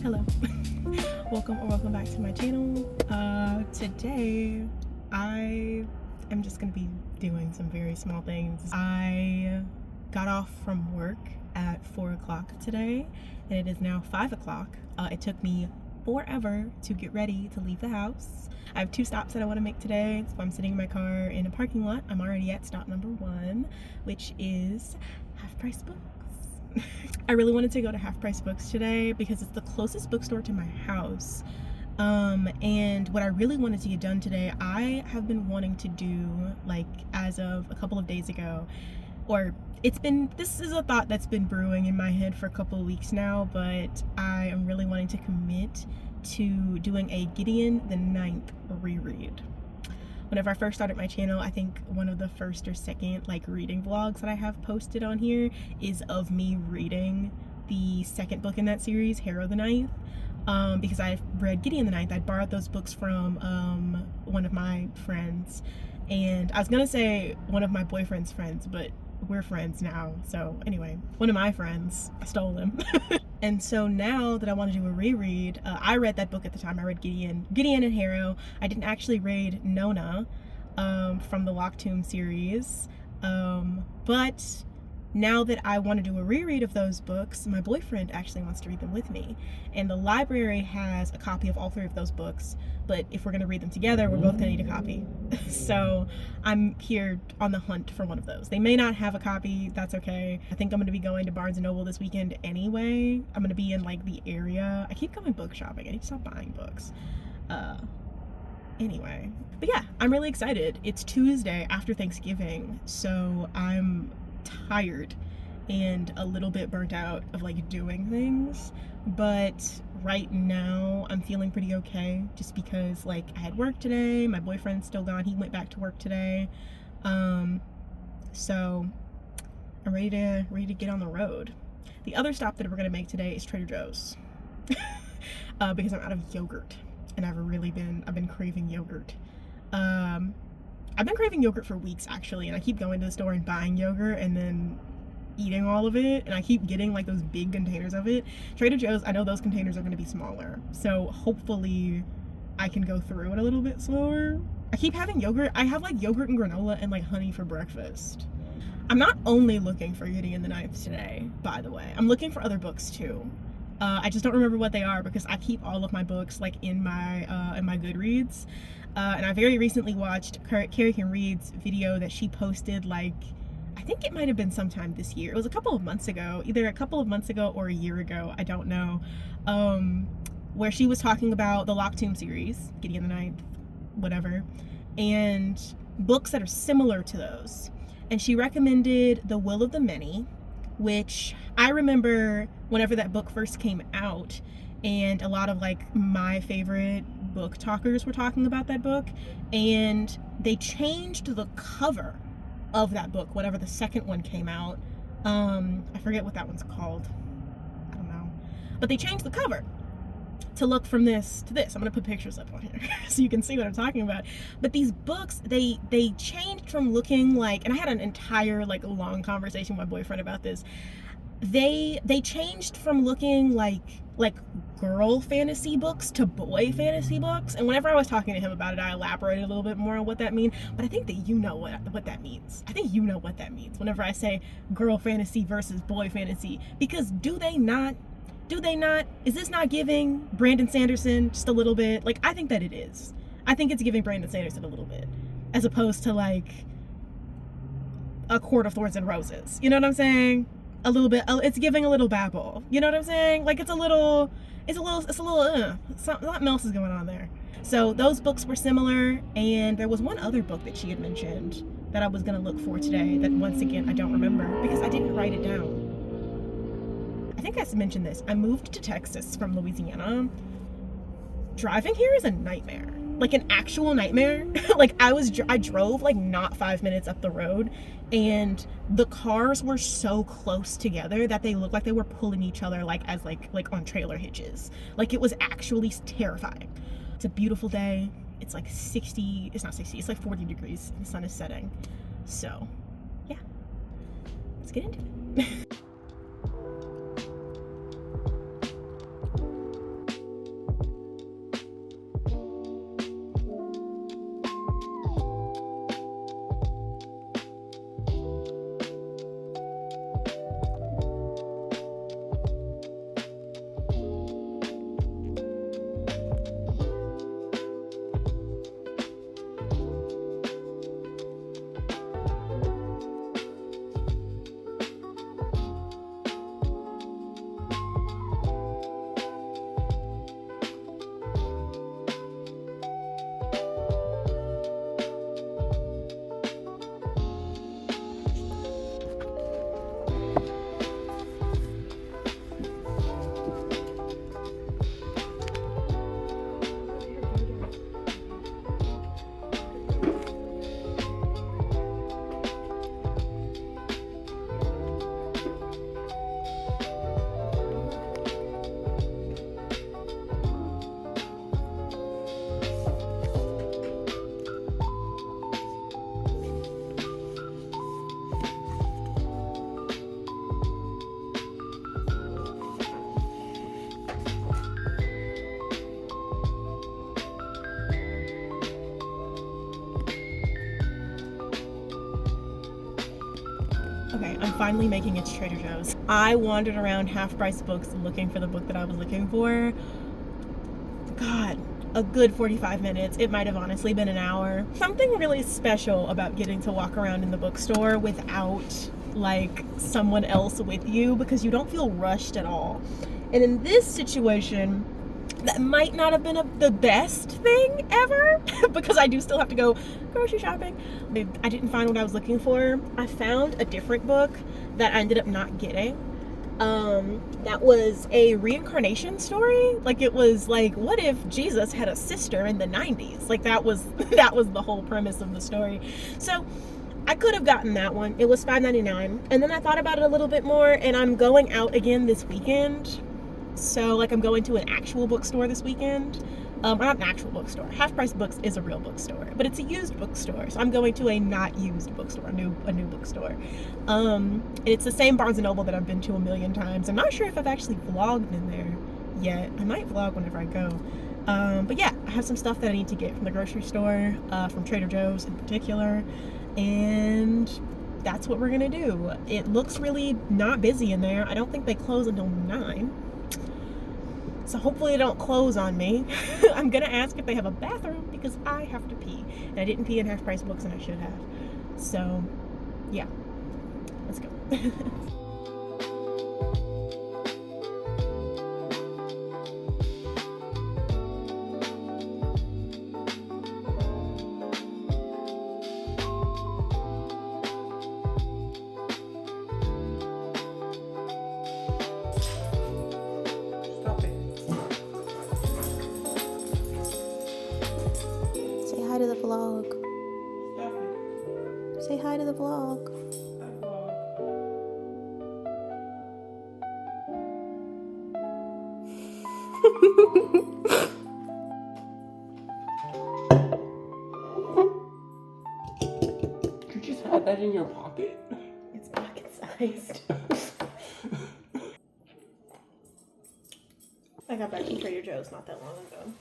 Hello. Welcome back to my channel. Today I am just gonna be doing some very small things. I got off from work at 4 o'clock today and it is now 5 o'clock. It took me forever to get ready to leave the house. I have 2 stops that I want to make today, so I'm sitting in my car in a parking lot. I'm already at stop number 1, which is Half Price Books. I really wanted to go to Half Price Books today because it's the closest bookstore to my house. And what I really wanted to get done today, I have been wanting to do, like, as of a couple of days ago, or this is a thought that's been brewing in my head for a couple of weeks now, but I am really wanting to commit to doing a Gideon the Ninth reread. Whenever I first started my channel, I think one of the first or second reading vlogs that I have posted on here is of me reading the second book in that series, Harrow the Ninth, because I've read Gideon the Ninth. I borrowed those books from one of my friends, and I was gonna say one of my boyfriend's friends, but we're friends now. So anyway, one of my friends, I stole them. And so now that I want to do a reread, I read that book at the time. I read Gideon and Harrow. I didn't actually read Nona from the Lock Tomb series. But now that I want to do a reread of those books, my boyfriend actually wants to read them with me. And the library has a copy of all 3 of those books, but if we're going to read them together, we're both going to need a copy. So I'm here on the hunt for one of those. They may not have a copy, that's okay. I think I'm going to be going to Barnes & Noble this weekend anyway. I'm going to be in the area. I keep going book shopping. I need to stop buying books. Anyway. But yeah, I'm really excited. It's Tuesday after Thanksgiving, so I'm tired and a little bit burnt out of doing things, but right now I'm feeling pretty okay just because I had work today. My boyfriend's still gone. He went back to work today, so I'm ready to get on the road. The other stop that we're gonna make today is Trader Joe's because I'm out of yogurt and I've been craving yogurt. I've been craving yogurt for weeks actually, and I keep going to the store and buying yogurt and then eating all of it, and I keep getting those big containers of it. Trader Joe's, I know those containers are going to be smaller, so hopefully I can go through it a little bit slower. I keep having yogurt. I have yogurt and granola and honey for breakfast. I'm not only looking for Gideon the Ninth today, by the way. I'm looking for other books too. I just don't remember what they are because I keep all of my books in my Goodreads. And I very recently watched Carrie Can Read's video that she posted I think it might have been sometime this year. It was a couple of months ago, either a couple of months ago or a year ago, I don't know, where she was talking about the Lock Tomb series, Gideon the Ninth, whatever, and books that are similar to those. And she recommended The Will of the Many, which I remember whenever that book first came out, and a lot of my favorite book talkers were talking about that book, and they changed the cover of that book whenever the second one came out. I forget what that one's called. I don't know. But they changed the cover to look from this to this. I'm gonna put pictures up on here so you can see what I'm talking about. But these books, they changed from looking and I had an entire long conversation with my boyfriend about this. They changed from looking like girl fantasy books to boy fantasy books, and whenever I was talking to him about it, I elaborated a little bit more on what that means, but I think that you know what that means. I think you know what that means whenever I say girl fantasy versus boy fantasy, because do they not, is this not giving Brandon Sanderson just a little bit? I think that it is. I think it's giving Brandon Sanderson a little bit, as opposed to A Court of Thorns and Roses, you know what I'm saying? A little bit, it's giving a little babble, you know what I'm saying? Something else is going on there. So those books were similar, and there was one other book that she had mentioned that I was gonna look for today that once again I don't remember because I didn't write it down. I think I mentioned this. I moved to Texas from Louisiana. Driving here is a nightmare. An actual nightmare. I drove not 5 minutes up the road, and the cars were so close together that they looked like they were pulling each other as on trailer hitches. It was actually terrifying. It's a beautiful day. It's 60, it's not 60, it's 40 degrees and the sun is setting. So yeah, let's get into it. Okay, I'm finally making it to Trader Joe's. I wandered around Half Price Books looking for the book that I was looking for. God, a good 45 minutes. It might have honestly been an hour. Something really special about getting to walk around in the bookstore without like someone else with you, because you don't feel rushed at all. And in this situation, that might not have been the best thing ever because I do still have to go grocery shopping. I didn't find what I was looking for. I found a different book that I ended up not getting. That was a reincarnation story. Like, it was like, what if Jesus had a sister in the 90s? Like, that was the whole premise of the story. So I could have gotten that one. It was $5.99. And then I thought about it a little bit more, and I'm going out again this weekend. So, like, I'm going to an actual bookstore this weekend. Not an actual bookstore. Half Price Books is a real bookstore, but it's a used bookstore. So I'm going to a not used bookstore, a new bookstore. It's the same Barnes & Noble that I've been to a million times. I'm not sure if I've actually vlogged in there yet. I might vlog whenever I go. But yeah, I have some stuff that I need to get from the grocery store, from Trader Joe's in particular, and that's what we're gonna do. It looks really not busy in there. I don't think they close until 9. So hopefully they don't close on me. I'm gonna ask if they have a bathroom because I have to pee. And I didn't pee in Half Price Books, and I should have. So, yeah. Let's go. Say hi to the vlog. Say hi to the vlog. You just had that in your pocket? It's pocket-sized. I got back from Trader Joe's not that long ago.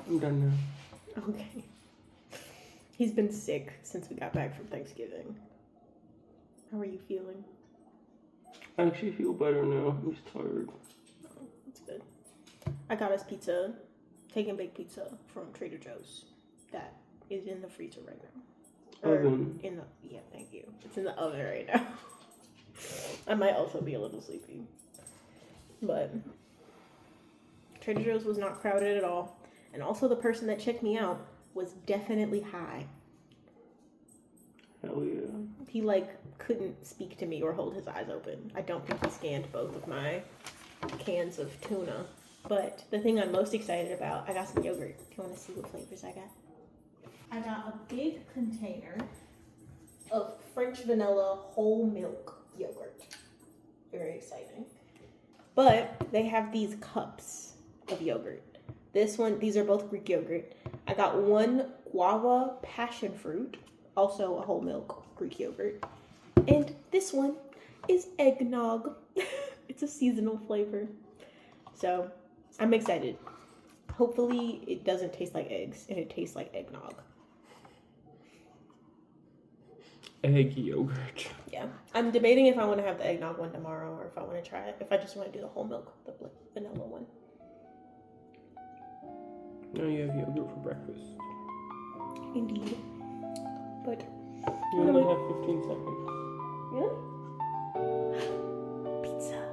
I'm done now. Okay. He's been sick since we got back from Thanksgiving. How are you feeling? I actually feel better now. I'm just tired. Oh, that's good. I got us pizza, take and bake pizza from Trader Joe's. That is in the freezer right now. Oven. Yeah, thank you. It's in the oven right now. I might also be a little sleepy. But Trader Joe's was not crowded at all. And also the person that checked me out was definitely high. Hell yeah. He couldn't speak to me or hold his eyes open. I don't think he scanned both of my cans of tuna. But the thing I'm most excited about, I got some yogurt. Do you want to see what flavors I got? I got a big container of French vanilla whole milk yogurt. Very exciting. But they have these cups of yogurt. These are both Greek yogurt. I got one guava passion fruit, also a whole milk Greek yogurt. And this one is eggnog. It's a seasonal flavor. So I'm excited. Hopefully it doesn't taste like eggs and it tastes like eggnog. Egg yogurt. Yeah. I'm debating if I want to have the eggnog one tomorrow or if I want to try it. If I just want to do the whole milk, the vanilla one. Now you have yogurt for breakfast. Indeed. But You only have 15 seconds. really? Pizza.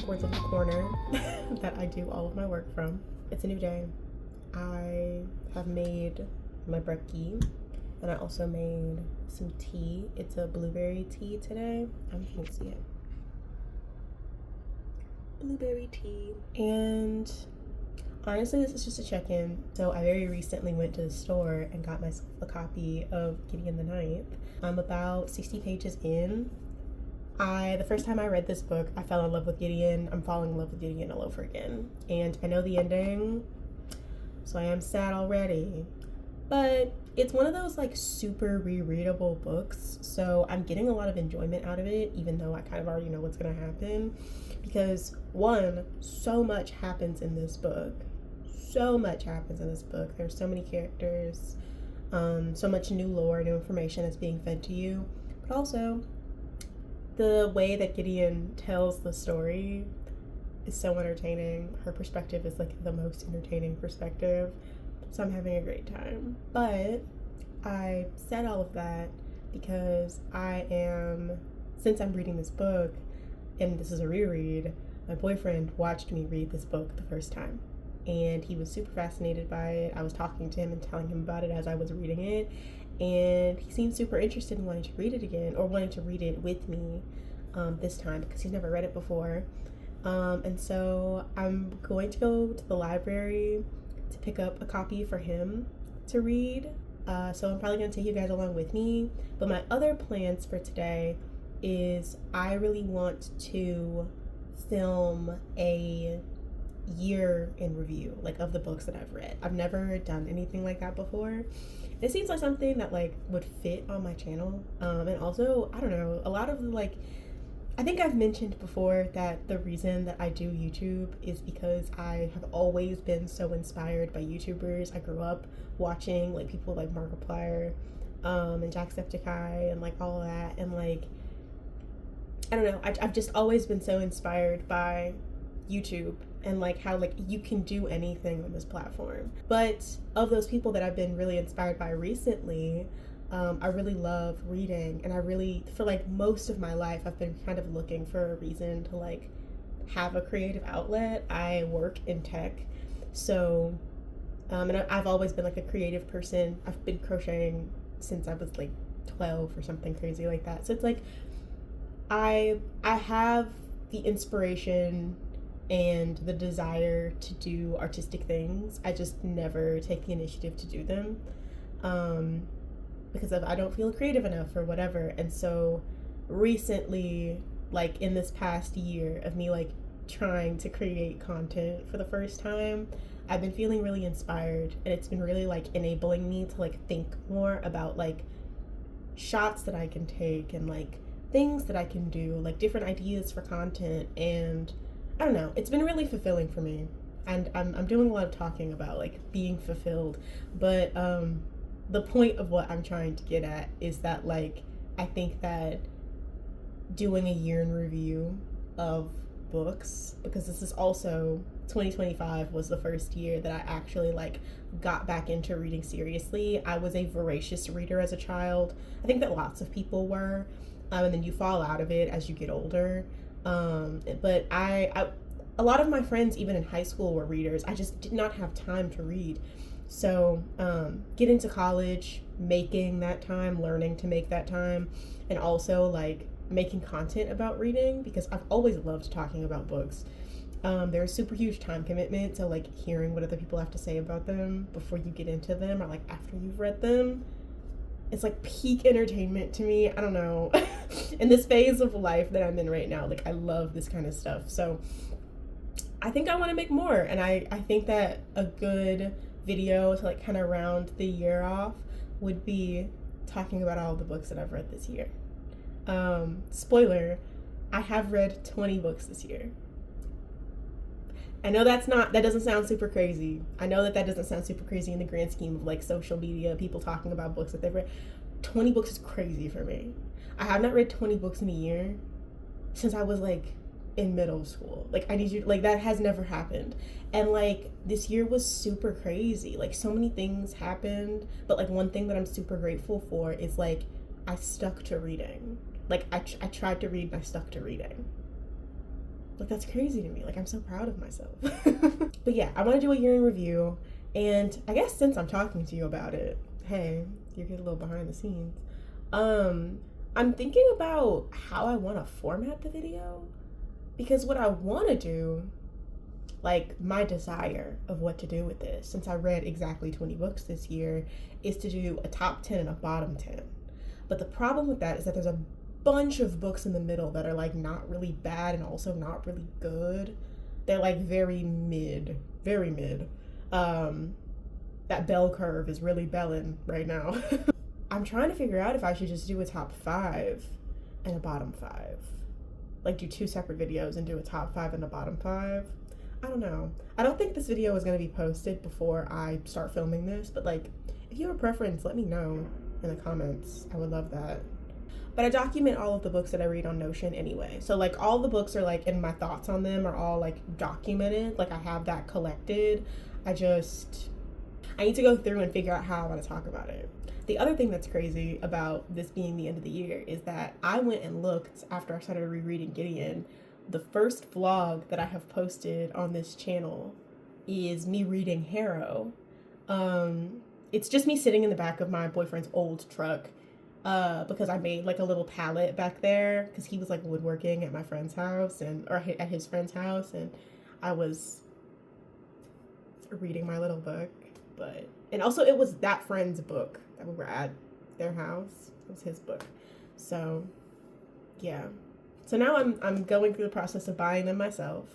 towards a little corner that I do all of my work from. It's a new day. I have made my brekkie, and I also made some tea. It's a blueberry tea today. I don't know if you can see it. Blueberry tea. And honestly, this is just a check-in. So I very recently went to the store and got myself a copy of Gideon the Ninth. I'm about 60 pages in. The first time I read this book, I fell in love with Gideon. I'm falling in love with Gideon all over again. And I know the ending, so I am sad already. But it's one of those like super rereadable books, so I'm getting a lot of enjoyment out of it, even though I kind of already know what's gonna happen. Because one, so much happens in this book. So much happens in this book. There's so many characters, so much new lore, new information that's being fed to you. But also, the way that Gideon tells the story is so entertaining. Her perspective is like the most entertaining perspective. So I'm having a great time. But I said all of that because since I'm reading this book, and this is a reread, my boyfriend watched me read this book the first time. And he was super fascinated by it. I was talking to him and telling him about it as I was reading it. And he seemed super interested in wanting to read it again, or wanting to read it with me this time, because he's never read it before. And so I'm going to go to the library to pick up a copy for him to read. So I'm probably going to take you guys along with me. But my other plans for today is I really want to film a year in review, like of the books that I've read. I've never done anything like that before. It seems like something that like would fit on my channel. And also, I don't know, a lot of the like, I think I've mentioned before that the reason that I do YouTube is because I have always been so inspired by YouTubers. I grew up watching like people like Markiplier, and Jacksepticeye and like all of that, and like, I don't know, I've just always been so inspired by YouTube and like how like you can do anything on this platform. But of those people that I've been really inspired by recently, I really love reading, and for like most of my life I've been kind of looking for a reason to like have a creative outlet. I work in tech, so and I've always been like a creative person. I've been crocheting since I was like 12 or something crazy like that. So it's like I have the inspiration and the desire to do artistic things. I just never take the initiative to do them because I don't feel creative enough or whatever. And so recently, like in this past year of me like trying to create content for the first time, I've been feeling really inspired, and it's been really like enabling me to like think more about like shots that I can take and like things that I can do, like different ideas for content. And I don't know, it's been really fulfilling for me. And I'm doing a lot of talking about like being fulfilled, but the point of what I'm trying to get at is that like I think that doing a year in review of books, because this is also 2025 was the first year that I actually like got back into reading seriously. I was a voracious reader as a child. I think that lots of people were, and then you fall out of it as you get older. But I a lot of my friends, even in high school, were readers. I just did not have time to read. So get into college, making that time, learning to make that time, and also like making content about reading, because I've always loved talking about books. There's a super huge time commitment to like hearing what other people have to say about them before you get into them, or like after you've read them. It's like peak entertainment to me. I don't know. In this phase of life that I'm in right now, like I love this kind of stuff. So I think I want to make more, and I think that a good video to like kind of round the year off would be talking about all the books that I've read this year. Spoiler, I have read 20 books this year. I know that doesn't sound super crazy. I know that doesn't sound super crazy in the grand scheme of like social media, people talking about books that they've read. 20 books is crazy for me. I have not read 20 books in a year since I was like in middle school. Like that has never happened. And like this year was super crazy. Like so many things happened, but like one thing that I'm super grateful for is like I stuck to reading. Like I tried to read and I stuck to reading. Like, that's crazy to me. Like, I'm so proud of myself. But yeah, I want to do a year in review. And I guess since I'm talking to you about it, hey, you get a little behind the scenes. I'm thinking about how I want to format the video. Because what I want to do, like my desire of what to do with this, since I read exactly 20 books this year, is to do a top 10 and a bottom 10. But the problem with that is that there's a bunch of books in the middle that are like not really bad and also not really good. They're like very mid, very mid. That bell curve is really belling right now. I'm trying to figure out if I should just do a top 5 and a bottom 5. Like do 2 separate videos and do a top 5 and a bottom 5. I don't know. I don't think this video is going to be posted before I start filming this, but like if you have a preference, let me know in the comments. I would love that. But I document all of the books that I read on Notion anyway. So like all the books are like, and my thoughts on them are all like documented. Like I have that collected. I need to go through and figure out how I want to talk about it. The other thing that's crazy about this being the end of the year is that I went and looked after I started rereading Gideon. The first vlog that I have posted on this channel is me reading Harrow. It's just me sitting in the back of my boyfriend's old truck because I made like a little pallet back there because he was like woodworking at my friend's house or at his friend's house, and I was reading my little book. And also it was that friend's book that we were at their house. It was his book. So yeah. So now I'm going through the process of buying them myself.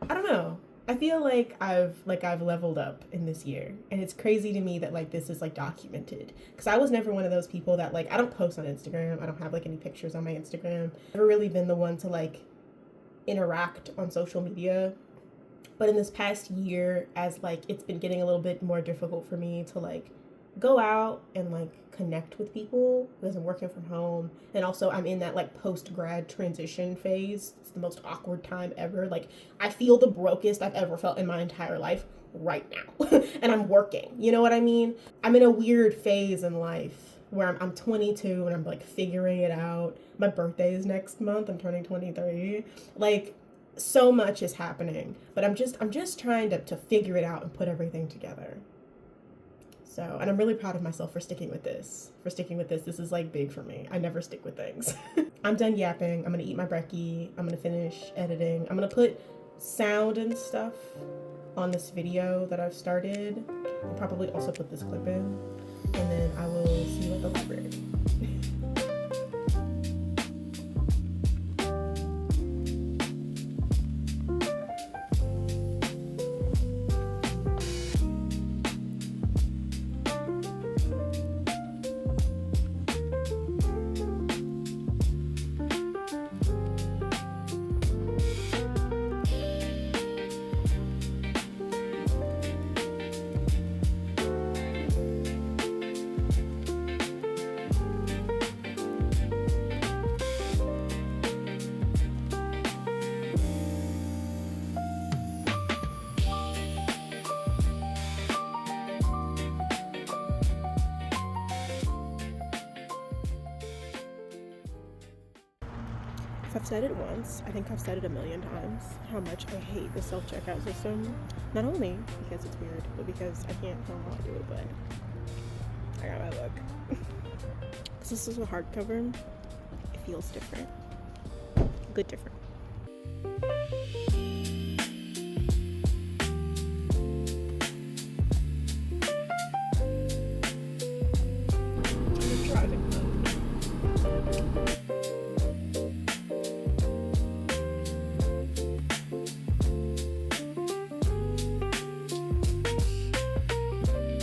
I don't know. I feel like I've leveled up in this year, and it's crazy to me that like this is like documented, because I was never one of those people that like I don't post on Instagram. I don't have like any pictures on my Instagram. I've never really been the one to like interact on social media. But in this past year, as like it's been getting a little bit more difficult for me to like go out and like connect with people because I'm working from home, and also I'm in that like post-grad transition phase. It's the most awkward time ever. Like I feel the brokest I've ever felt in my entire life right now. And I'm working, you know what I mean? I'm in a weird phase in life where I'm 22 and I'm like figuring it out. My birthday is next month. I'm turning 23. Like so much is happening, but I'm just trying to figure it out and put everything together. So, and I'm really proud of myself for sticking with this. This is like big for me. I never stick with things. I'm done yapping. I'm gonna eat my brekkie. I'm gonna finish editing. I'm gonna put sound and stuff on this video that I've started. I'll probably also put this clip in, and then I will see you at the library. If I've said it once, I think I've said it a million times, how much I hate the self-checkout system. Not only because it's weird, but because I can't tell how to do it, but I got my book. Because this is a hardcover, it feels different. Good different. I'm driving home.